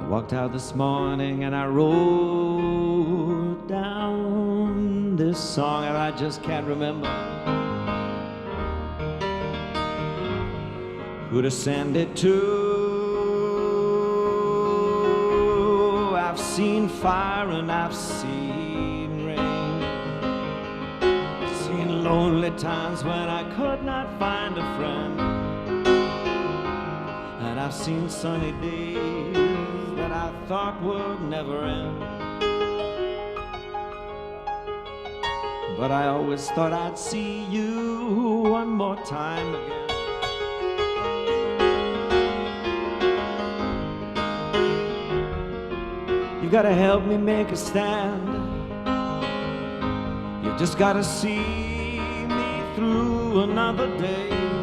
Walked out this morning and I wrote down this song and I just can't remember who to send it to. I've seen fire and I've seen rain, seen lonely times when I could not find a friend, and I've seen sunny days that I thought would never end. But I always thought I'd see you one more time again. You gotta help me make a stand. You just gotta see me through another day.